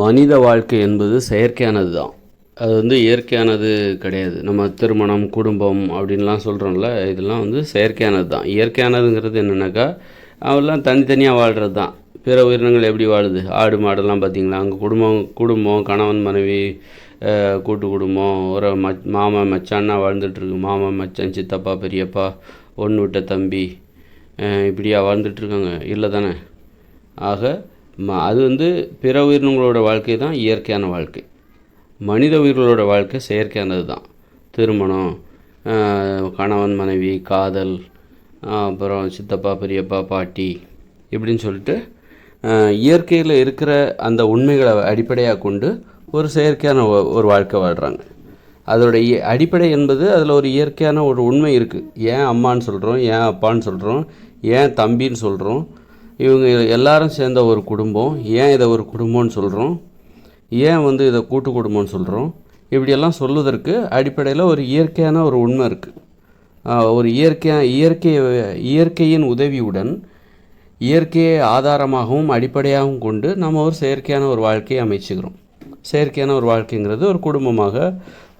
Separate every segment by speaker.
Speaker 1: மனித வாழ்க்கை என்பது செயற்கையானது தான். அது இயற்கையானது கிடையாது. நம்ம திருமணம், குடும்பம் அப்படின்லாம் சொல்கிறோம்ல, இதெல்லாம் செயற்கையானது தான். இயற்கையானதுங்கிறது என்னென்னாக்கா, அவெல்லாம் தனித்தனியாக வாழ்கிறது தான். பிற உயிரினங்கள் எப்படி வாழுது? ஆடு மாடெல்லாம் பார்த்திங்களா, அங்கே குடும்பம் குடும்பம் கணவன் மனைவி, கூட்டு குடும்பம், ஒரு மாமன் மச்சான்னா வாழ்ந்துட்டுருக்கு. மாமன் மச்சான் சித்தப்பா பெரியப்பா ஒன்று விட்ட தம்பி, இப்படியா வாழ்ந்துட்டுருக்காங்க? இல்லை தானே. ஆக அது பிற உயிரினங்களோட வாழ்க்கை தான் இயற்கையான வாழ்க்கை. மனித உயிர்களோட வாழ்க்கை செயற்கையானது தான். திருமணம், கணவன் மனைவி, காதல், அப்புறம் சித்தப்பா பெரியப்பா பாட்டி இப்படின்னு சொல்லிட்டு இயற்கையில் இருக்கிற அந்த உண்மைகளை அடிப்படையாக கொண்டு ஒரு செயற்கையான ஒரு வாழ்க்கை வாழ்கிறாங்க. அதோடைய அடிப்படை என்பது அதில் ஒரு இயற்கையான ஒரு உண்மை இருக்குது. ஏன் அம்மான்னு சொல்கிறோம், ஏன் அப்பான்னு சொல்கிறோம், ஏன் தம்பின்னு சொல்கிறோம், இவங்க எல்லாரும் சேர்ந்த ஒரு குடும்பம், ஏன் இதை ஒரு குடும்பம்னு சொல்கிறோம், ஏன் இதை கூட்டு குடும்பம்னு சொல்கிறோம், இப்படியெல்லாம் சொல்வதற்கு அடிப்படையில் ஒரு இயற்கையான ஒரு உண்மை இருக்குது. ஒரு இயற்கையின் உதவியுடன் இயற்கையை ஆதாரமாகவும் அடிப்படையாகவும் கொண்டு நம்ம ஒரு செயற்கையான ஒரு வாழ்க்கையை அமைச்சுக்கிறோம். செயற்கையான ஒரு வாழ்க்கைங்கிறது ஒரு குடும்பமாக,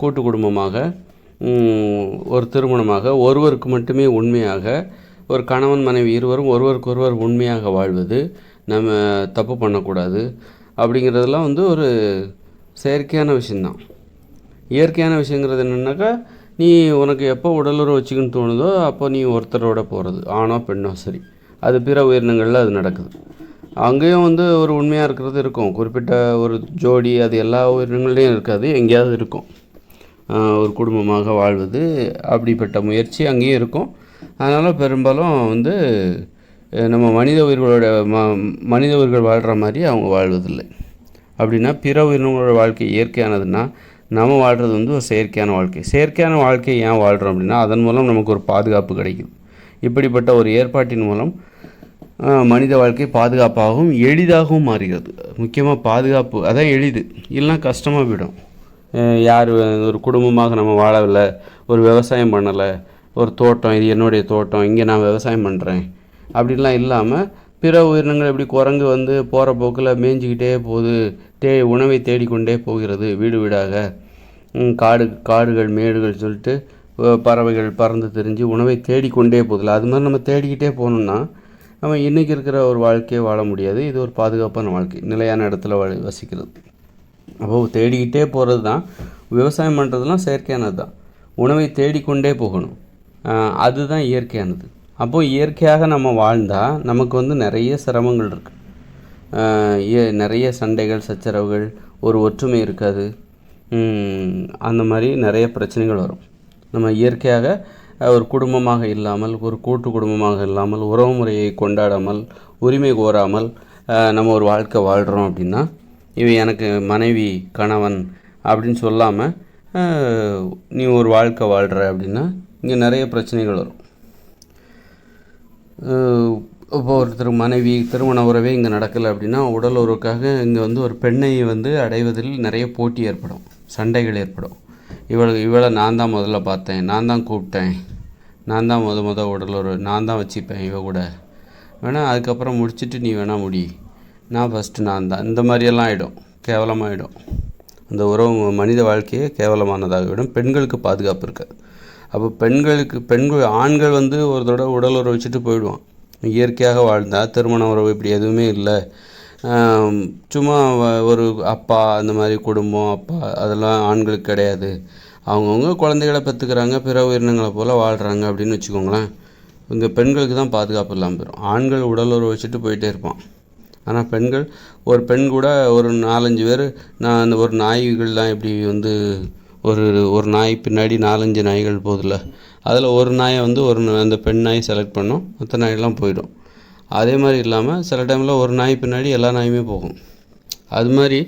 Speaker 1: கூட்டு குடும்பமாக, ஒரு திருமணமாக, ஒருவருக்கு மட்டுமே உண்மையாக, ஒரு கணவன் மனைவி இருவரும் ஒருவருக்கொருவர் உண்மையாக வாழ்வது, நம்ம தப்பு பண்ணக்கூடாது அப்படிங்கிறதெல்லாம் ஒரு செயற்கையான விஷயந்தான். இயற்கையான விஷயங்கிறது என்னென்னாக்கா, நீ உனக்கு எப்போ உடலுறவு வச்சுக்கின்னு தோணுதோ அப்போ நீ ஒருத்தரோட போகிறது, ஆணோ பெண்ணோ சரி. அது பிற உயிரினங்களில் அது நடக்குது. அங்கேயும் ஒரு உண்மையாக இருக்கிறது இருக்கும். குறிப்பிட்ட ஒரு ஜோடி அது எல்லா உயிரினங்கள்லேயும் இருக்காது, எங்கேயாவது இருக்கும். ஒரு குடும்பமாக வாழ்வது அப்படிப்பட்ட முயற்சி அங்கேயும் இருக்கும். அதனால் பெரும்பாலும் நம்ம மனித உயிர்கள் வாழ்கிற மாதிரி அவங்க வாழ்வதில்லை. அப்படின்னா பிற உயிரினங்களோட வாழ்க்கை இயற்கையானதுன்னா, நம்ம வாழ்கிறது ஒரு செயற்கையான வாழ்க்கை. செயற்கையான வாழ்க்கையை ஏன் வாழ்கிறோம் அப்படின்னா, அதன் மூலம் நமக்கு ஒரு பாதுகாப்பு கிடைக்குது. இப்படிப்பட்ட ஒரு ஏற்பாட்டின் மூலம் மனித வாழ்க்கை பாதுகாப்பாகவும் எளிதாகவும் மாறுகிறது. முக்கியமாக பாதுகாப்பு அதான் எளிது, இல்லைனா கஷ்டமாக போயிடும். யார் ஒரு குடும்பமாக நம்ம வாழவில்லை, ஒரு விவசாயம் பண்ணலை, ஒரு தோட்டம், இது என்னுடைய தோட்டம், இங்கே நான் விவசாயம் பண்ணுறேன் அப்படின்லாம் இல்லாமல், பிற உயிரினங்கள் எப்படி குரங்கு போகிற போக்கில் மேய்ஞ்சிக்கிட்டே போகுது, உணவை தேடிக்கொண்டே போகிறது வீடு வீடாக, காடுகள் மேடுகள் சொல்லிட்டு பறவைகள் பறந்து தெரிஞ்சு உணவை தேடிக்கொண்டே போதில்லை. அது மாதிரி நம்ம தேடிக்கிட்டே போகணுன்னா நம்ம இன்றைக்கி இருக்கிற ஒரு வாழ்க்கையை வாழ முடியாது. இது ஒரு பாதுகாப்பான வாழ்க்கை, நிலையான இடத்துல வசிக்கிறது. அப்போது தேடிக்கிட்டே போகிறது தான். விவசாயம் பண்ணுறதுலாம் செயற்கையானது தான். உணவை தேடிக்கொண்டே போகணும், அதுதான் இயற்கையானது. அப்போது இயற்கையாக நம்ம வாழ்ந்தால் நமக்கு நிறைய சிரமங்கள் இருக்குது. நிறைய சண்டைகள், சச்சரவுகள், ஒரு ஒற்றுமை இருக்காது. அந்த மாதிரி நிறைய பிரச்சனைகள் வரும். நம்ம இயற்கையாக ஒரு குடும்பமாக இல்லாமல், ஒரு கூட்டு குடும்பமாக இல்லாமல், உறவு முறையை கொண்டாடாமல், உரிமை கோராமல் நம்ம ஒரு வாழ்க்கை வாழ்கிறோம் அப்படின்னா, இவன் எனக்கு மனைவி கணவன் அப்படின்னு சொல்லாமல் நீ ஒரு வாழ்க்கை வாழ்கிற அப்படின்னா இங்கே நிறைய பிரச்சனைகள் வரும். இப்போ ஒருத்தர் மனைவி திருமண உறவே இங்கே நடக்கலை அப்படின்னா, உடல் உறவுக்காக இங்கே ஒரு பெண்ணை அடைவதில் நிறைய போட்டி ஏற்படும், சண்டைகள் ஏற்படும். இவளை நான் தான் முதல்ல பார்த்தேன், நான் தான் கூப்பிட்டேன், நான் தான் உடல் உறவு நான் தான் வச்சுப்பேன் இவ கூட, வேணால் அதுக்கப்புறம் முடிச்சுட்டு நீ வேணால் முடி, நான் ஃபஸ்ட்டு நான் தான், இந்த மாதிரியெல்லாம் ஆகிடும், கேவலமாகிடும். அந்த உறவு மனித வாழ்க்கையே கேவலமானதாகிவிடும். பெண்களுக்கு பாதுகாப்பு இருக்காது. அப்போ ஆண்கள் ஒரு தடவை உடல் உறவு வச்சுட்டு போயிடுவான். இயற்கையாக வாழ்ந்தால் திருமண உறவு இப்படி எதுவுமே இல்லை, சும்மா ஒரு அப்பா அந்த மாதிரி குடும்பம் அப்பா அதெல்லாம் ஆண்களுக்கு கிடையாது, அவங்கவுங்க குழந்தைகளை பெற்றுக்கிறாங்க, பிற உயிரினங்களை போல் வாழ்கிறாங்க அப்படின்னு வச்சுக்கோங்களேன். இங்கே பெண்களுக்கு தான் பாதுகாப்பு இல்லாமல் போயிடும். ஆண்கள் உடல் உறவு வச்சுட்டு போயிட்டே இருப்பான். ஆனால் பெண்கள், ஒரு பெண் கூட ஒரு 4-5 பேர், நான் அந்த ஒரு நாய்கள்லாம் எப்படி ஒரு நாய் பின்னாடி 4-5 நாய்கள் போதில்ல, அதில் ஒரு நாயை அந்த பெண் நாய் செலக்ட் பண்ணோம், மற்ற நாயெல்லாம் போயிடும். அதே மாதிரி இல்லாமல் சில டைமில் ஒரு நாய் பின்னாடி எல்லா நாயுமே போகும். அது மாதிரி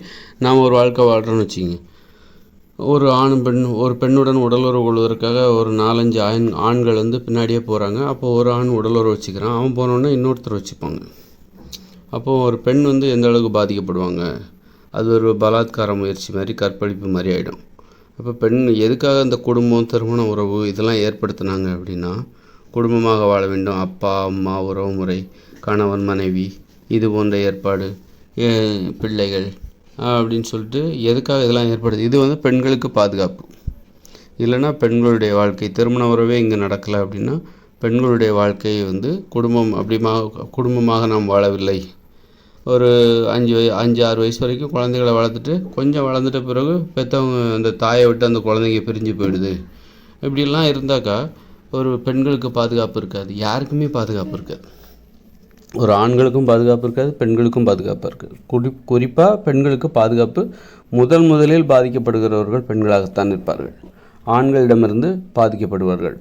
Speaker 1: நாம் ஒரு வாழ்க்கை வாழ்கிறோன்னு வச்சுக்கிங்க. ஒரு பெண்ணுடன் உடலுறவு கொள்வதற்காக ஒரு 4-5 ஆண்கள் பின்னாடியே போகிறாங்க. அப்போது ஒரு ஆண் உடலுறவு வச்சுக்கிறான், அவன் போனோடனே இன்னொருத்தர் வச்சுப்பாங்க. அப்போது ஒரு பெண் எந்த அளவுக்கு பாதிக்கப்படுவாங்க, அது ஒரு பலாத்கார முயற்சி மாதிரி, கற்பழிப்பு மாதிரி ஆகிடும். அப்போ பெண் எதுக்காக இந்த குடும்பம், திருமண உறவு இதெல்லாம் ஏற்படுத்தினாங்க அப்படின்னா, குடும்பமாக வாழ வேண்டும், அப்பா அம்மா, உறவு முறை, கணவன் மனைவி, இது போன்ற ஏற்பாடு, பிள்ளைகள், அப்படின்னு சொல்லிட்டு எதுக்காக இதெல்லாம் ஏற்படுது? இது வந்து பெண்களுக்கு பாதுகாப்பு. இல்லைன்னா பெண்களுடைய வாழ்க்கை திருமண உறவே இங்கே நடக்கலை அப்படின்னா பெண்களுடைய வாழ்க்கையை வந்து குடும்பமாக நாம் வாழவில்லை. ஒரு 5-6 வயசு வரைக்கும் குழந்தைகளை வளர்த்துட்டு கொஞ்சம் வளர்ந்துட்ட பிறகு பெற்றவங்க அந்த தாயை விட்டு அந்த குழந்தைங்க பிரிஞ்சு போயிடுது. இப்படிலாம் இருந்தாக்கா ஒரு பெண்களுக்கு பாதுகாப்பு இருக்காது, யாருக்குமே பாதுகாப்பு இருக்காது. ஒரு ஆண்களுக்கும் பாதுகாப்பு இருக்காது, பெண்களுக்கும் பாதுகாப்பாக இருக்குது. குறிப்பாக பெண்களுக்கு பாதுகாப்பு முதலில் பாதிக்கப்படுகிறவர்கள் பெண்களாகத்தான் இருப்பார்கள். ஆண்களிடமிருந்து பாதிக்கப்படுவார்கள்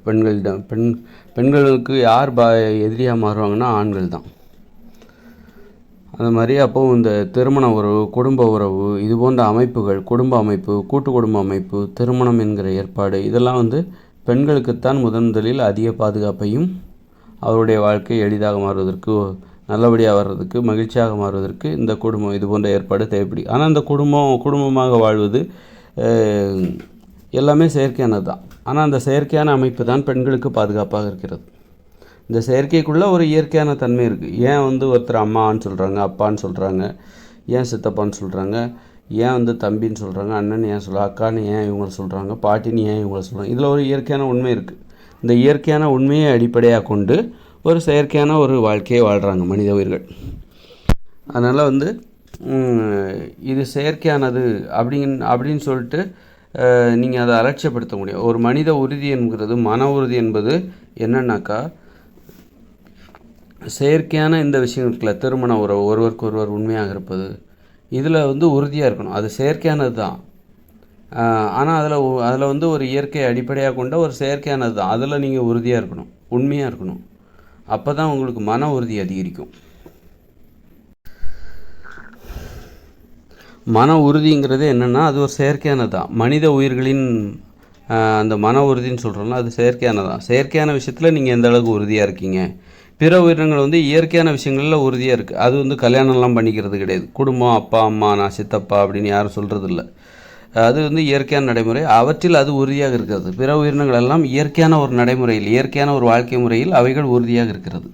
Speaker 1: பெண்களுக்கு யார் எதிரியாக மாறுவாங்கன்னா ஆண்கள் தான். அந்த மாதிரி அப்போது இந்த திருமண உறவு, குடும்ப உறவு, இது போன்ற அமைப்புகள், குடும்ப அமைப்பு, கூட்டு குடும்ப அமைப்பு, திருமணம் என்கிற ஏற்பாடு, இதெல்லாம் வந்து பெண்களுக்குத்தான் முதலில் அதிக பாதுகாப்பையும் அவருடைய வாழ்க்கை எளிதாக மாறுவதற்கு, நல்லபடியாக வர்றதுக்கு, மகிழ்ச்சியாக மாறுவதற்கு இந்த குடும்பம் இது போன்ற ஏற்பாடு தேவைப்படும். ஆனால் இந்த குடும்பமாக வாழ்வது எல்லாமே செயற்கையானது தான். ஆனால் அந்த செயற்கையான அமைப்பு தான் பெண்களுக்கு பாதுகாப்பாக இருக்கிறது. இந்த செயற்கைக்குள்ளே ஒரு இயற்கையான தன்மை இருக்குது. ஏன் வந்து ஒருத்தர் அம்மான்னு சொல்கிறாங்க, அப்பான்னு சொல்கிறாங்க, ஏன் சித்தப்பான்னு சொல்கிறாங்க, ஏன் வந்து தம்பின்னு சொல்கிறாங்க, அண்ணன் ஏன் அக்கான்னு ஏன் இவங்களை சொல்கிறாங்க, பாட்டின்னு ஏன் இவங்களை சொல்கிறாங்க? இதில் ஒரு இயற்கையான உண்மை இருக்குது. இந்த இயற்கையான உண்மையை அடிப்படையாக கொண்டு ஒரு செயற்கையான ஒரு வாழ்க்கையை வாழ்கிறாங்க மனித உயிர்கள். அதனால் வந்து இது செயற்கையானது அப்படின்னு சொல்லிட்டு நீங்கள் அதை அலட்சியப்படுத்த முடியும். ஒரு மனித உறுதி என்கிறது, மன உறுதி என்பது என்னன்னாக்கா, செயற்கையான இந்த விஷயம் இருக்குல்ல, திருமண உறவு, ஒருவருக்கு ஒருவர் உண்மையாக இருப்பது, இதில் வந்து உறுதியாக இருக்கணும். அது செயற்கையானது தான். ஆனால் அதில் வந்து ஒரு இயற்கையை அடிப்படையாக கொண்ட ஒரு செயற்கையானது தான். அதில் நீங்கள் உறுதியாக இருக்கணும், உண்மையாக இருக்கணும். அப்போ தான் உங்களுக்கு மன உறுதி அதிகரிக்கும். மன உறுதிங்கிறது என்னென்னா அது ஒரு செயற்கையானது தான். மனித உயிர்களின் அந்த மன உறுதின்னு சொல்கிறோம்ல, அது செயற்கையானதான். செயற்கையான விஷயத்தில் நீங்கள் எந்த அளவுக்கு உறுதியாக இருக்கீங்க. பிற உயிரினங்கள் வந்து இயற்கையான விஷயங்களில் உறுதியாக இருக்குது. அது வந்து கல்யாணம்லாம் பண்ணிக்கிறது கிடையாது. குடும்பம், அப்பா அம்மா, நான் சித்தப்பா அப்படின்னு யாரும் சொல்கிறது இல்லை. அது வந்து இயற்கையான நடைமுறை, அவற்றில் அது உறுதியாக இருக்கிறது. பிற உயிரினங்கள் எல்லாம் இயற்கையான ஒரு நடைமுறையில், இயற்கையான ஒரு வாழ்க்கை முறையில் அவைகள் உறுதியாக இருக்கிறது.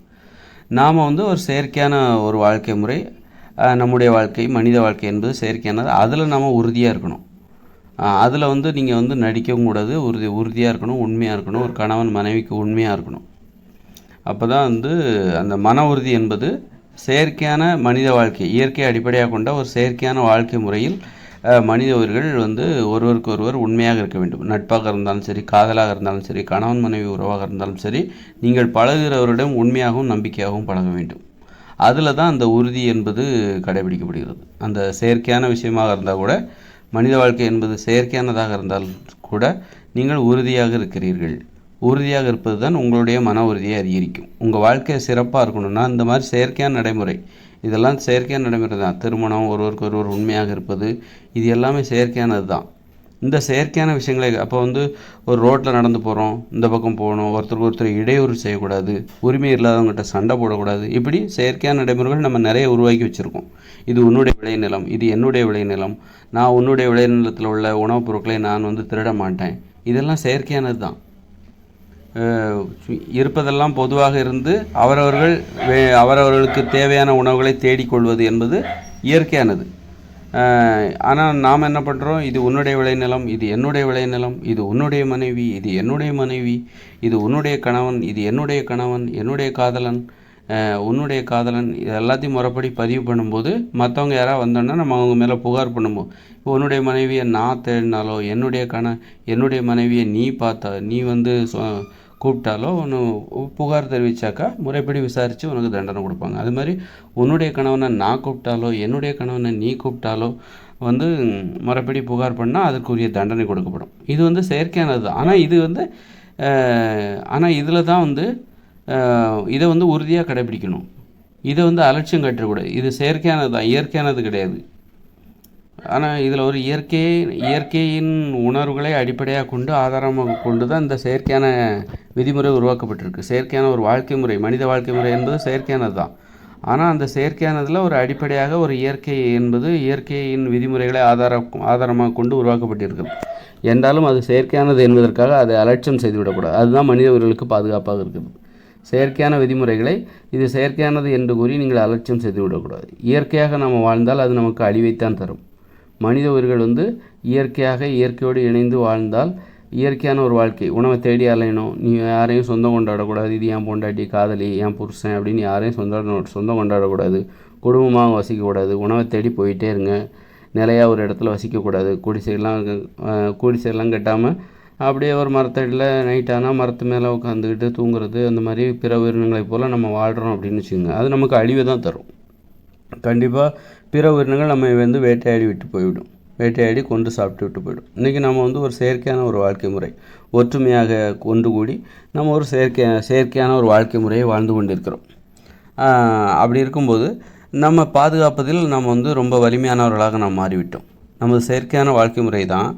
Speaker 1: நாம் வந்து ஒரு செயற்கையான ஒரு வாழ்க்கை முறை, நம்முடைய வாழ்க்கை, மனித வாழ்க்கை என்பது செயற்கையானது. அதில் நம்ம உறுதியாக இருக்கணும். அதில் வந்து நீங்கள் வந்து நடிக்கவும் கூடாது, உறுதியாக இருக்கணும், உண்மையாக இருக்கணும். ஒரு கணவன் மனைவிக்கு உண்மையாக இருக்கணும். அப்போ தான் வந்து அந்த மன உறுதி என்பது செயற்கையான மனித வாழ்க்கை, இயற்கையை அடிப்படையாக கொண்ட ஒரு செயற்கையான வாழ்க்கை முறையில் மனித உயிர்கள் வந்து ஒருவருக்கு ஒருவர் உண்மையாக இருக்க வேண்டும். நட்பாக இருந்தாலும் சரி, காதலாக இருந்தாலும் சரி, கணவன் மனைவி உறவாக இருந்தாலும் சரி, நீங்கள் பழகுகிறவரிடம் உண்மையாகவும் நம்பிக்கையாகவும் பழக வேண்டும். அதில் தான் அந்த உறுதி என்பது கடைபிடிக்கப்படுகிறது. அந்த செயற்கையான விஷயமாக இருந்தால் கூட, மனித வாழ்க்கை என்பது செயற்கையானதாக இருந்தால் கூட நீங்கள் உறுதியாக இருக்கிறீர்கள். உறுதியாக இருப்பது தான் உங்களுடைய மன உறுதியை அதிகரிக்கும். உங்கள் வாழ்க்கையை சிறப்பாக இருக்கணும்னா இந்த மாதிரி செயற்கையான நடைமுறை, இதெல்லாம் செயற்கையான நடைமுறை தான். திருமணம், ஒருவருக்கு ஒருவர் உண்மையாக இருப்பது, இது எல்லாமே செயற்கையானது தான். இந்த செயற்கையான விஷயங்களை அப்போ வந்து ஒரு ரோட்டில் நடந்து போகிறோம், இந்த பக்கம் போகணும், ஒருத்தர் இடையூறு செய்யக்கூடாது, உரிமை இல்லாதவங்ககிட்ட சண்டை போடக்கூடாது. இப்படி செயற்கையான நடைமுறைகள் நம்ம நிறைய உருவாக்கி வச்சுருக்கோம். இது உன்னுடைய விளைநிலம், இது என்னுடைய விளைநிலம், நான் உன்னுடைய விளைநிலத்தில் உள்ள உணவுப் பொருட்களை நான் வந்து திருட மாட்டேன். இதெல்லாம் செயற்கையானது தான். இருப்பதெல்லாம் பொதுவாக இருந்து அவரவர்களுக்கு தேவையான உணவுகளை தேடிக்கொள்வது என்பது இயற்கையானது. ஆனால் நாம் என்ன பண்ணுறோம், இது உன்னுடைய விளைநிலம், இது என்னுடைய விளைநிலம், இது உன்னுடைய மனைவி, இது என்னுடைய மனைவி, இது உன்னுடைய கணவன், இது என்னுடைய கணவன், என்னுடைய காதலன், உன்னுடைய காதலன், இது எல்லாத்தையும் முறைப்படி பதிவு பண்ணும்போது மற்றவங்க யாராவது வந்தோன்னா நம்ம அவங்க மேலே புகார் பண்ணும்போது, இப்போ உன்னுடைய மனைவியை நான் தேடினாலோ, என்னுடைய மனைவியை நீ வந்து கூப்பிட்டாலோ ஒன்று புகார் தெரிவித்தாக்கா முறைப்படி விசாரித்து உனக்கு தண்டனை கொடுப்பாங்க. அது மாதிரி உன்னுடைய கணவனை நான் கூப்பிட்டாலோ, என்னுடைய கணவனை நீ கூப்பிட்டாலோ வந்து முறைப்படி புகார் பண்ணால் அதற்குரிய தண்டனை கொடுக்கப்படும். இது வந்து செயற்கையானது தான். ஆனால் இதில் தான் வந்து இதை வந்து உறுதியாக கடைபிடிக்கணும். இதை வந்து அலட்சியம் காட்டக்கூடாது. இது செயற்கையானது தான், இயற்கையானது கிடையாது. ஆனால் இதில் ஒரு இயற்கையின் உணர்வுகளை அடிப்படையாக கொண்டு, ஆதாரமாக கொண்டு தான் இந்த செயற்கையான விதிமுறை உருவாக்கப்பட்டிருக்கு. செயற்கையான ஒரு வாழ்க்கை முறை, மனித வாழ்க்கை முறை என்பது செயற்கையானது தான். ஆனால் அந்த செயற்கையானதில் ஒரு அடிப்படையாக ஒரு இயற்கை என்பது இயற்கையின் விதிமுறைகளை ஆதாரமாக கொண்டு உருவாக்கப்பட்டிருக்கிறது. என்றாலும் அது செயற்கையானது என்பதற்காக அதை அலட்சியம் செய்துவிடக்கூடாது. அதுதான் மனித உயிர்களுக்கு பாதுகாப்பாக இருக்கிறது. செயற்கையான விதிமுறைகளை இது செயற்கையானது என்று கூறி நீங்கள் அலட்சியம் செய்து விடக்கூடாது. இயற்கையாக நாம் வாழ்ந்தால் அது நமக்கு அழிவைத்தான் தரும். மனித உயிர்கள் வந்து இயற்கையோடு இணைந்து வாழ்ந்தால் இயற்கையான ஒரு வாழ்க்கை. உணவை தேடி அலையணும், நீ யாரையும் சொந்தம் கொண்டாடக்கூடாது, இது என் பொண்டாட்டி, காதலி, என் புருஷன் அப்படின்னு யாரையும் சொந்தம் கொண்டாடக்கூடாது, குடும்பமாக வசிக்கக்கூடாது, உணவை தேடி போயிட்டே இருங்க, நிலையாக ஒரு இடத்துல வசிக்கக்கூடாது, குடிசையெல்லாம் கட்டாமல் அப்படியே ஒரு மரத்தடியில் நைட்டானால் மரத்து மேலே உட்காந்துக்கிட்டு தூங்குறது, அந்த மாதிரி பிற உயிரினங்களைப் போல் நம்ம வாழ்கிறோம் அப்படின்னு வச்சுக்கோங்க. அது நமக்கு அழிவை தான் தரும். கண்டிப்பாக பிற உயிரினங்கள் நம்ம வந்து வேட்டையாடி கொண்டு சாப்பிட்டு விட்டு போயிடும். இன்றைக்கி நம்ம வந்து ஒரு செயற்கையான ஒரு வாழ்க்கை முறை, ஒற்றுமையாக ஒன்று கூடி நம்ம ஒரு செயற்கையான ஒரு வாழ்க்கை முறையை வாழ்ந்து கொண்டிருக்கிறோம். அப்படி இருக்கும்போது நம்ம பாதுகாப்பதில் நம்ம வந்து ரொம்ப வலிமையானவர்களாக நாம் மாறிவிட்டோம். நமது செயற்கையான வாழ்க்கை முறை தான்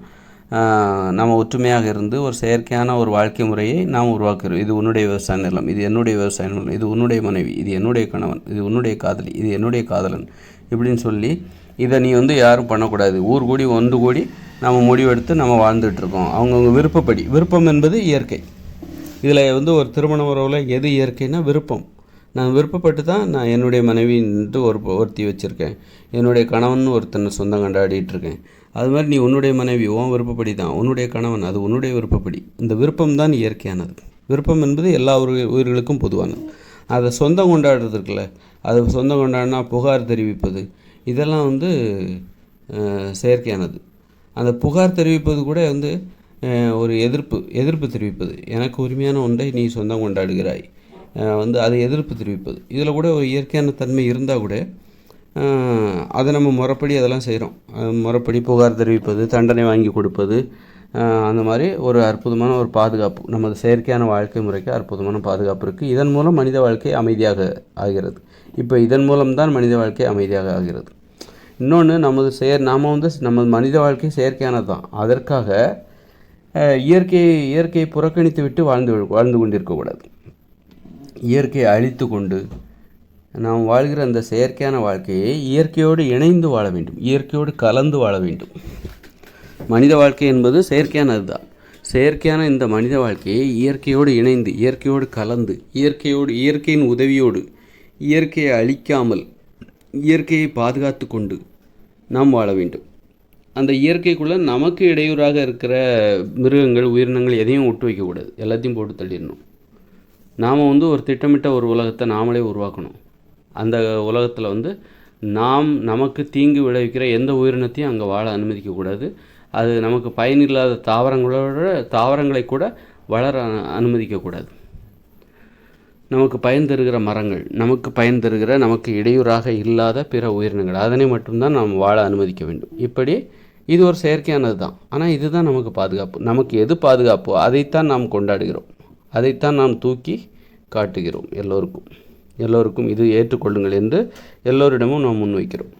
Speaker 1: நம்ம ஒற்றுமையாக இருந்து ஒரு செயற்கையான ஒரு வாழ்க்கை முறையை நாம் உருவாக்குகிறோம். இது உன்னுடைய விவசாய நிலம், இது என்னுடைய விவசாய நிலம், இது உன்னுடைய மனைவி, இது என்னுடைய கணவன், இது உன்னுடைய காதலி, இது என்னுடைய காதலன் இப்படின்னு சொல்லி இதை நீ வந்து யாரும் பண்ணக்கூடாது, ஊர் கூடி ஒன்று கூடி நம்ம முடிவெடுத்து நம்ம வாழ்ந்துகிட்ருக்கோம். அவங்கவுங்க விருப்பப்படி. விருப்பம் என்பது இயற்கை. இதில் வந்து ஒரு திருமண உறவில் எது இயற்கைன்னா விருப்பம். நான் விருப்பப்பட்டு தான் நான் என்னுடைய மனைவின்ட்டு ஒருத்தி வச்சுருக்கேன், என்னுடைய கணவன் ஒருத்தனை சொந்தம் கொண்டாடிட்டுருக்கேன். அது மாதிரி நீ உன்னுடைய மனைவி உன் விருப்பப்படி தான், உன்னுடைய கணவன் அது உன்னுடைய விருப்பப்படி. இந்த விருப்பம் தான் இயற்கையானது. விருப்பம் என்பது எல்லா உயிர்களுக்கும் பொதுவானது. அதை சொந்தம் கொண்டாடுறது இருக்குல்ல, அது சொந்தம் கொண்டாடினா புகார் தெரிவிப்பது, இதெல்லாம் வந்து செயற்கையானது. அந்த புகார் தெரிவிப்பது கூட வந்து ஒரு எதிர்ப்பு தெரிவிப்பது. எனக்கு உரிமையான ஒன்றை நீ சொந்தம் கொண்டாடுகிறாய் வந்து அதை எதிர்ப்பு தெரிவிப்பது. இதில் கூட ஒரு இயற்கையான தன்மை இருந்தால் கூட அதை நம்ம முறைப்படி அதெல்லாம் செய்கிறோம். முறைப்படி புகார் தெரிவிப்பது, தண்டனை வாங்கி கொடுப்பது, அந்த மாதிரி ஒரு அற்புதமான ஒரு பாதுகாப்பு நமது செயற்கையான வாழ்க்கை முறைக்கு அற்புதமான பாதுகாப்பு இருக்குது. இதன் மூலம் மனித வாழ்க்கை அமைதியாக ஆகிறது. இப்போ இதன் மூலம்தான் மனித வாழ்க்கை அமைதியாக ஆகிறது. இன்னொன்று நமது மனித வாழ்க்கை செயற்கையானது தான். அதற்காக இயற்கையை புறக்கணித்து விட்டு வாழ்ந்து கொண்டிருக்கக்கூடாது. இயற்கையை அழித்து கொண்டு நாம் வாழ்கிற அந்த செயற்கையான வாழ்க்கையை இயற்கையோடு இணைந்து வாழ வேண்டும், இயற்கையோடு கலந்து வாழ வேண்டும். மனித வாழ்க்கை என்பது செயற்கையானது தான். செயற்கையான இந்த மனித வாழ்க்கையை இயற்கையோடு இணைந்து, இயற்கையோடு கலந்து, இயற்கையின் உதவியோடு, இயற்கையை அழிக்காமல், இயற்கையை பாதுகாத்து கொண்டு நாம் வாழ வேண்டும். அந்த இயற்கைக்குள்ளே நமக்கு இடையூறாக இருக்கிற மிருகங்கள், உயிரினங்கள் எதையும் விட்டு வைக்கக்கூடாது, எல்லாத்தையும் போட்டு தள்ளிடணும். நாம் வந்து ஒரு திட்டமிட்ட ஒரு உலகத்தை நாமளே உருவாக்கணும். அந்த உலகத்தில் வந்து நமக்கு தீங்கு விளைவிக்கிற எந்த உயிரினத்தையும் அங்கே வாழ அனுமதிக்கக்கூடாது. அது நமக்கு பயனில்லாத தாவரங்களை கூட வளர அனுமதிக்கக்கூடாது. நமக்கு பயன் தருகிற மரங்கள், நமக்கு இடையூறாக இல்லாத பிற உயிரினங்கள், அதனை மட்டும்தான் நாம் வாழ அனுமதிக்க வேண்டும். இப்படி இது ஒரு செயற்கையானது தான். ஆனால் இதுதான் நமக்கு பாதுகாப்பு. நமக்கு எது பாதுகாப்போ அதைத்தான் நாம் கொண்டாடுகிறோம், அதைத்தான் நாம் தூக்கி காட்டுகிறோம். எல்லோருக்கும் இது ஏற்றுக்கொள்ளுங்கள் என்று எல்லோரிடமும் நாம் முன்வைக்கிறோம்.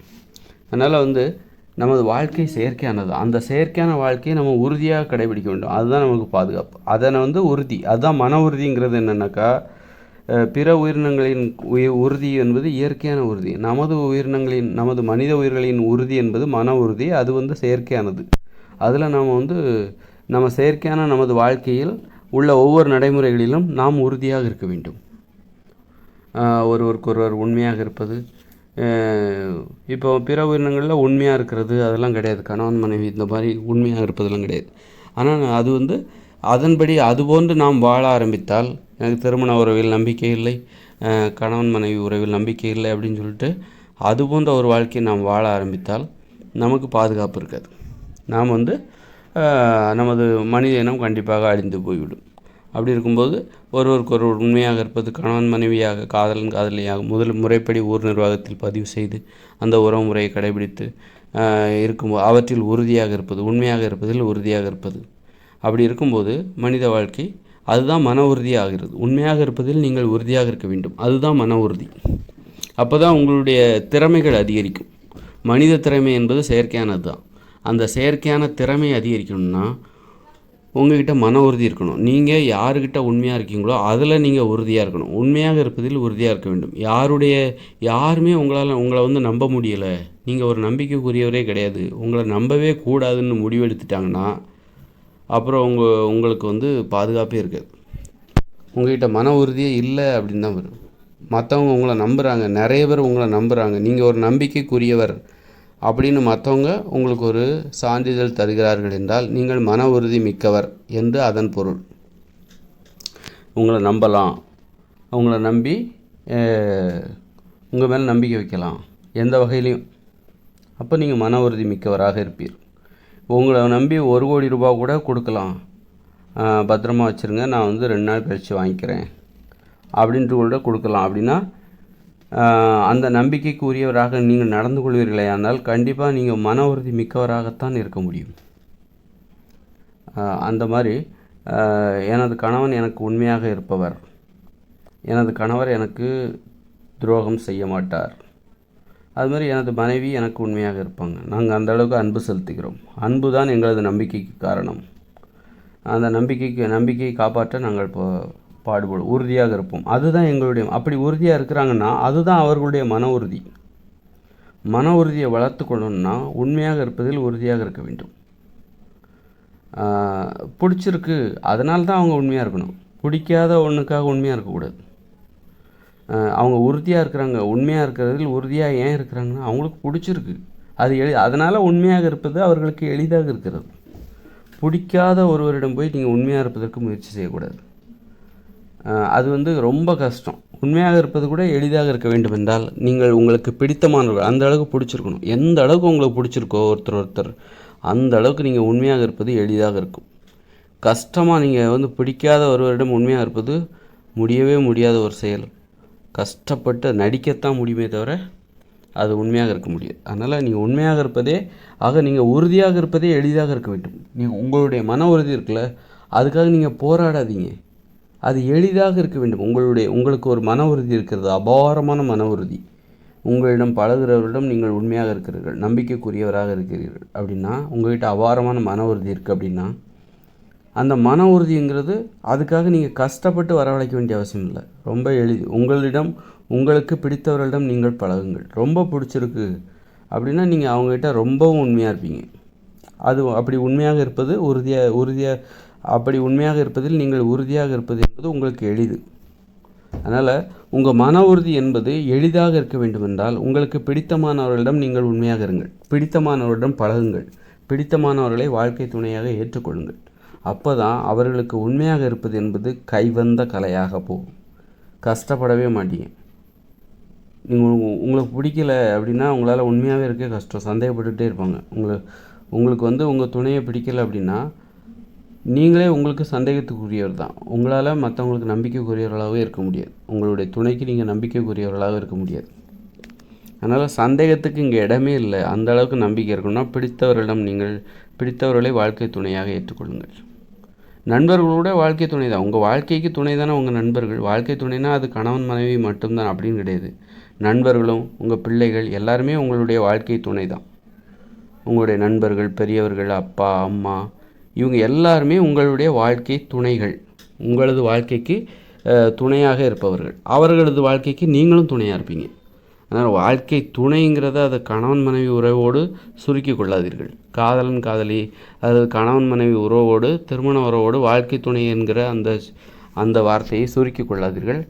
Speaker 1: அதனால் வந்து நமது வாழ்க்கை செயற்கையானது. அந்த செயற்கையான வாழ்க்கையை நம்ம உறுதியாக கடைபிடிக்க வேண்டும். அதுதான் நமக்கு பாதுகாப்பு. அதனை வந்து அதுதான் மன உறுதிங்கிறது. என்னென்னாக்கா பிற உயிரினங்களின் உறுதி என்பது இயற்கையான உறுதி. நமது மனித உயிர்களின் உறுதி என்பது மன உறுதி. அது வந்து செயற்கையானது. அதில் நாம் வந்து நம்ம செயற்கையான நமது வாழ்க்கையில் உள்ள ஒவ்வொரு நடைமுறைகளிலும் நாம் உறுதியாக இருக்க வேண்டும். ஒருவருக்கொருவர் உண்மையாக இருப்பது. இப்போ பிற உயிரினங்களில் உண்மையாக இருக்கிறது அதெல்லாம் கிடையாது. கணவன் மனைவி இந்த மாதிரி உண்மையாக இருப்பதெல்லாம் கிடையாது. ஆனால் அது வந்து அதன்படி அதுபோன்று நாம் வாழ ஆரம்பித்தால், எனக்கு திருமண உறவில் நம்பிக்கை இல்லை, கணவன் மனைவி உறவில் நம்பிக்கை இல்லை அப்படின்னு சொல்லிட்டு அது போன்ற ஒரு வாழ்க்கையை நாம் வாழ ஆரம்பித்தால் நமக்கு பாதுகாப்பு இருக்காது. நாம் வந்து நமது மனித இனம் கண்டிப்பாக அழிந்து போய்விடும். அப்படி இருக்கும்போது ஒருவருக்கொருவர் உண்மையாக இருப்பது, கணவன் மனைவியாக, காதலியாக முறைப்படி ஊர் நிர்வாகத்தில் பதிவு செய்து அந்த உறவு முறையை கடைபிடித்து இருக்கும்போது அவற்றில் உறுதியாக இருப்பது, உண்மையாக இருப்பதில் உறுதியாக இருப்பது. அப்படி இருக்கும்போது மனித வாழ்க்கை அதுதான் மன உறுதியாகிறது. உண்மையாக இருப்பதில் நீங்கள் உறுதியாக இருக்க வேண்டும், அதுதான் மன உறுதி. அப்போ தான் உங்களுடைய திறமைகள் அதிகரிக்கும். மனித திறமை என்பது செயற்கையானது தான். அந்த செயற்கையான திறமை அதிகரிக்கணும்னா உங்கள்கிட்ட மன உறுதி இருக்கணும். நீங்கள் யாருக்கிட்ட உண்மையாக இருக்கீங்களோ அதில் நீங்கள் உறுதியாக இருக்கணும். உண்மையாக இருப்பதில் உறுதியாக இருக்க வேண்டும். யாருமே உங்களை வந்து நம்ப முடியலை, நீங்கள் ஒரு நம்பிக்கைக்குரியவரே கிடையாது, உங்களை நம்பவே கூடாதுன்னு முடிவெடுத்துட்டாங்கன்னா அப்புறம் உங்களுக்கு வந்து பாதுகாப்பே இருக்காது. உங்கள்கிட்ட மன உறுதியே இல்லை அப்படின்னு தான் வரும். மற்றவங்க உங்களை நம்புகிறாங்க, நிறைய பேர் உங்களை நம்புகிறாங்க, நீங்கள் ஒரு நம்பிக்கைக்குரியவர் அப்படின்னு மற்றவங்க உங்களுக்கு ஒரு சான்றிதழ் தருகிறார்கள் என்றால் நீங்கள் மன உறுதி மிக்கவர் என்று அதன் பொருள். உங்களை நம்பலாம், உங்களை நம்பி உங்கள் மேலே நம்பிக்கை வைக்கலாம் எந்த வகையிலையும். அப்போ நீங்கள் மன உறுதி மிக்கவராக இருப்பீர். உங்களை நம்பி 1 கோடி ரூபாய் கூட கொடுக்கலாம், பத்திரமா வச்சுருங்க, நான் வந்து 2 நாள் கழித்து வாங்கிக்கிறேன் அப்படின்ட்டு கூட கொடுக்கலாம். அப்படின்னா அந்த நம்பிக்கைக்கு உரியவராக நீங்கள் நடந்து கொள்வீர்களே ஆனால் கண்டிப்பாக நீங்கள் மன உறுதி மிக்கவராகத்தான் இருக்க முடியும். அந்த மாதிரி எனது கணவன் எனக்கு உண்மையாக இருப்பவர், எனது கணவர் எனக்கு துரோகம் செய்ய மாட்டார், அது மாதிரி எனது மனைவி எனக்கு உண்மையாக இருப்பாங்க, நாங்கள் அந்த அளவுக்கு அன்பு செலுத்துகிறோம், அன்பு தான் எங்களது நம்பிக்கைக்கு காரணம், அந்த நம்பிக்கையை காப்பாற்ற நாங்கள் பாடுபடுவோம், உறுதியாக இருப்போம், அதுதான் எங்களுடைய. அப்படி உறுதியாக இருக்கிறாங்கன்னா அதுதான் அவர்களுடைய மன உறுதி. மன உறுதியை வளர்த்து கொள்ளணும்னா உண்மையாக இருப்பதில் உறுதியாக இருக்க வேண்டும். பிடிச்சிருக்கு அதனால தான் அவங்க உண்மையாக இருக்கணும், பிடிக்காத ஒன்றுக்காக உண்மையாக இருக்கக்கூடாது. அவங்க உறுதியாக இருக்கிறாங்க, உண்மையாக இருக்கிறதில் உறுதியாக ஏன் இருக்கிறாங்கன்னா அவங்களுக்கு பிடிச்சிருக்கு, அது அதனால் உண்மையாக இருப்பது அவர்களுக்கு எளிதாக இருக்கிறது. பிடிக்காத ஒருவரிடம் போய் நீங்கள் உண்மையாக இருப்பதற்கு முயற்சி செய்யக்கூடாது, அது வந்து ரொம்ப கஷ்டம். உண்மையாக இருப்பது கூட எளிதாக இருக்க வேண்டும் என்றால் நீங்கள் உங்களுக்கு பிடித்தமானவர்கள் அந்த அளவுக்கு பிடிச்சிருக்கணும். எந்த அளவுக்கு உங்களுக்கு பிடிச்சிருக்கோ ஒருத்தர் அந்த அளவுக்கு நீங்கள் உண்மையாக இருப்பது எளிதாக இருக்கும். கஷ்டமாக நீங்கள் வந்து பிடிக்காத ஒருவரிடம் உண்மையாக இருப்பது முடியவே முடியாத ஒரு செயல். கஷ்டப்பட்டு நடிக்கத்தான் முடியுமே தவிர அது உண்மையாக இருக்க முடியாது. அதனால் நீங்கள் உண்மையாக இருப்பதே நீங்கள் உறுதியாக இருப்பதே எளிதாக இருக்க வேண்டும். நீங்கள் உங்களுடைய மன உறுதி இருக்குல்ல, அதுக்காக நீங்கள் போராடாதீங்க, அது எளிதாக இருக்க வேண்டும். உங்களுக்கு ஒரு மன உறுதி இருக்கிறது, அபாரமான மன உறுதி. உங்களிடம் பழகுறவரிடம் நீங்கள் உண்மையாக இருக்கிறீர்கள், நம்பிக்கைக்குரியவராக இருக்கிறீர்கள் அப்படின்னா, உங்கள்கிட்ட அபாரமான மன உறுதி இருக்குது அப்படின்னா, அந்த மன உறுதிங்கிறது அதுக்காக நீங்கள் கஷ்டப்பட்டு வரவழைக்க வேண்டிய அவசியம் இல்லை, ரொம்ப எளிது. உங்களுக்கு பிடித்தவர்களிடம் நீங்கள் பழகுங்கள். ரொம்ப பிடிச்சிருக்கு அப்படின்னா நீங்கள் அவங்ககிட்ட ரொம்பவும் உண்மையாக இருப்பீங்க. அப்படி உண்மையாக இருப்பது அப்படி உண்மையாக இருப்பதில் நீங்கள் உறுதியாக இருப்பது என்பது உங்களுக்கு எளிது. அதனால் உங்கள் மன உறுதி என்பது எளிதாக இருக்க வேண்டுமென்றால் உங்களுக்கு பிடித்தமானவர்களிடம் நீங்கள் உண்மையாக இருங்கள், பிடித்தமானவர்களிடம் பழகுங்கள், பிடித்தமானவர்களை வாழ்க்கை துணையாக ஏற்றுக்கொள்ளுங்கள். அப்போ தான் அவர்களுக்கு உண்மையாக இருப்பது என்பது கைவந்த கலையாக போகும், கஷ்டப்படவே மாட்டீங்க. உங்களுக்கு பிடிக்கல அப்படின்னா உங்களால் உண்மையாகவே இருக்க கஷ்டம், சந்தேகப்பட்டுகிட்டே இருப்பாங்க. உங்களுக்கு வந்து உங்கள் துணையை பிடிக்கலை அப்படின்னா நீங்களே உங்களுக்கு சந்தேகத்துக்குரியவர் தான். உங்களால் மற்றவங்களுக்கு நம்பிக்கைக்குரியவர்களாகவே இருக்க முடியாது, உங்களுடைய துணைக்கு நீங்கள் நம்பிக்கைக்குரியவர்களாக இருக்க முடியாது. அதனால் சந்தேகத்துக்கு இங்கே இடமே இல்லை. அந்த அளவுக்கு நம்பிக்கை இருக்கணும்னா பிடித்தவர்களை வாழ்க்கை துணையாக ஏற்றுக்கொள்ளுங்கள். நண்பர்களோட வாழ்க்கை துணை தான், உங்கள் வாழ்க்கைக்கு துணை தானே உங்கள் நண்பர்கள். வாழ்க்கை துணைனா அது கணவன் மனைவி மட்டும்தான் அப்படின்னு கிடையாது. நண்பர்களும் உங்கள் பிள்ளைகள் எல்லாருமே உங்களுடைய வாழ்க்கை துணை தான். உங்களுடைய நண்பர்கள், பெரியவர்கள், அப்பா அம்மா, இவங்க எல்லாருமே உங்களுடைய வாழ்க்கை துணைகள், உங்களது வாழ்க்கைக்கு துணையாக இருப்பவர்கள். அவர்களது வாழ்க்கைக்கு நீங்களும் துணையாக இருப்பீங்க. அதனால் வாழ்க்கை துணைங்கிறத அதை கணவன் மனைவி உறவோடு சுருக்கி கொள்ளாதீர்கள். காதலன் காதலி, அதாவது கணவன் மனைவி உறவோடு, திருமண உறவோடு வாழ்க்கை துணை என்கிற அந்த வார்த்தையை சுருக்கி கொள்ளாதீர்கள்.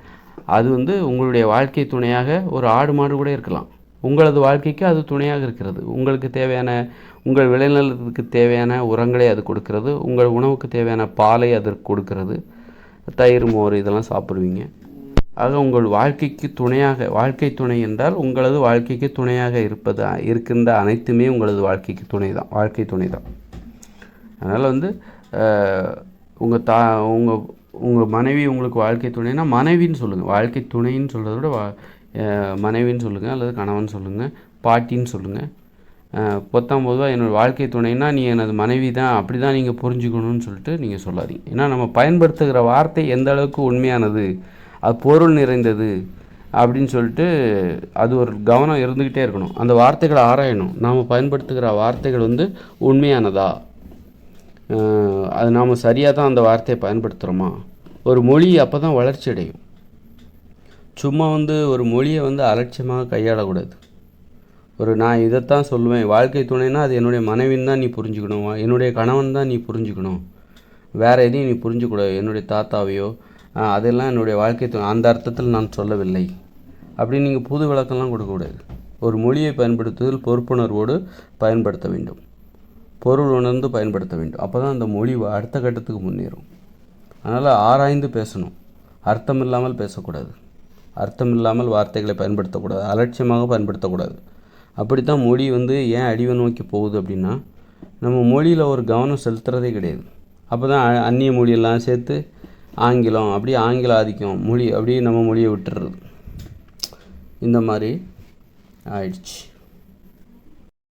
Speaker 1: அது வந்து உங்களுடைய வாழ்க்கை துணையாக ஒரு ஆடு மாடு கூட இருக்கலாம். உங்களது வாழ்க்கைக்கு அது துணையாக இருக்கிறது. உங்களுக்கு தேவையான உங்கள் விளைநிலத்துக்கு தேவையான உரங்களை அது கொடுக்கிறது, உங்கள் உணவுக்கு தேவையான பாலை அதற்கு கொடுக்கிறது, தயிர் மோர் இதெல்லாம் சாப்பிடுவீங்க. ஆக உங்கள் வாழ்க்கைக்கு துணையாக, வாழ்க்கை துணை என்றால் உங்களது வாழ்க்கைக்கு துணையாக இருக்கின்ற அனைத்துமே உங்களது வாழ்க்கைக்கு வாழ்க்கை துணை தான். அதனால் வந்து உங்கள் மனைவி உங்களுக்கு வாழ்க்கை துணைனா மனைவின்னு சொல்லுங்கள், வாழ்க்கை துணைன்னு சொல்கிறத விட மனைவின்னு சொல்லுங்கள், அல்லது கணவன் சொல்லுங்கள், பாட்டின்னு சொல்லுங்கள். பொதுவாக என்னோடய வாழ்க்கை துணைனா நீ எனது மனைவி தான், அப்படி தான் நீங்கள் புரிஞ்சுக்கணும்னு சொல்லிட்டு நீங்கள் சொல்லாதீங்க. ஏன்னா நம்ம பயன்படுத்துகிற வார்த்தை எந்த அளவுக்கு உண்மையானது, அது பொருள் நிறைந்தது அப்படின்னு சொல்லிட்டு அது ஒரு கவனம் இருந்துக்கிட்டே இருக்கணும். அந்த வார்த்தைகளை ஆராயணும். நாம் பயன்படுத்துகிற வார்த்தைகள் வந்து உண்மையானதா, அது நாம் சரியாக தான் அந்த வார்த்தையை பயன்படுத்துகிறோமா. ஒரு மொழி அப்போ தான் வளர்ச்சி அடையும். சும்மா வந்து ஒரு மொழியை வந்து அலட்சியமாக கையாளக்கூடாது. நான் இதைத்தான் சொல்லுவேன், வாழ்க்கை துணைனா அது என்னுடைய மனைவின்னு தான் நீ புரிஞ்சுக்கணும், என்னுடைய கணவன் தான் நீ புரிஞ்சுக்கணும், வேறு எதையும் நீ புரிஞ்சுக்கூடாது, என்னுடைய தாத்தாவையோ அதெல்லாம் என்னுடைய வாழ்க்கை துணை, அந்த அர்த்தத்தில் நான் சொல்லவில்லை அப்படின்னு நீங்கள் புது விளக்கம்லாம் கொடுக்கக்கூடாது. ஒரு மொழியை பயன்படுத்துவதில் பொறுப்புணர்வோடு பயன்படுத்த வேண்டும், பொருள் உணர்ந்து பயன்படுத்த வேண்டும். அப்போ தான் அந்த மொழி அடுத்த கட்டத்துக்கு முன்னேறும். அதனால் ஆராய்ந்து பேசணும், அர்த்தம் இல்லாமல் பேசக்கூடாது, அர்த்தம் இல்லாமல் வார்த்தைகளை பயன்படுத்தக்கூடாது, அலட்சியமாக பயன்படுத்தக்கூடாது. அப்படித்தான் மொழி ஏன் அழிவை நோக்கி போகுது அப்படின்னா, நம்ம மொழியில் ஒரு கவனம் செலுத்துறதே கிடையாது. அப்போ தான் அந்நிய மொழியெல்லாம் சேர்த்து ஆங்கிலம், அப்படியே ஆங்கில ஆதிக்கம் மொழி அப்படியே நம்ம மொழியை விட்டுறது, இந்த மாதிரி ஆயிடுச்சு.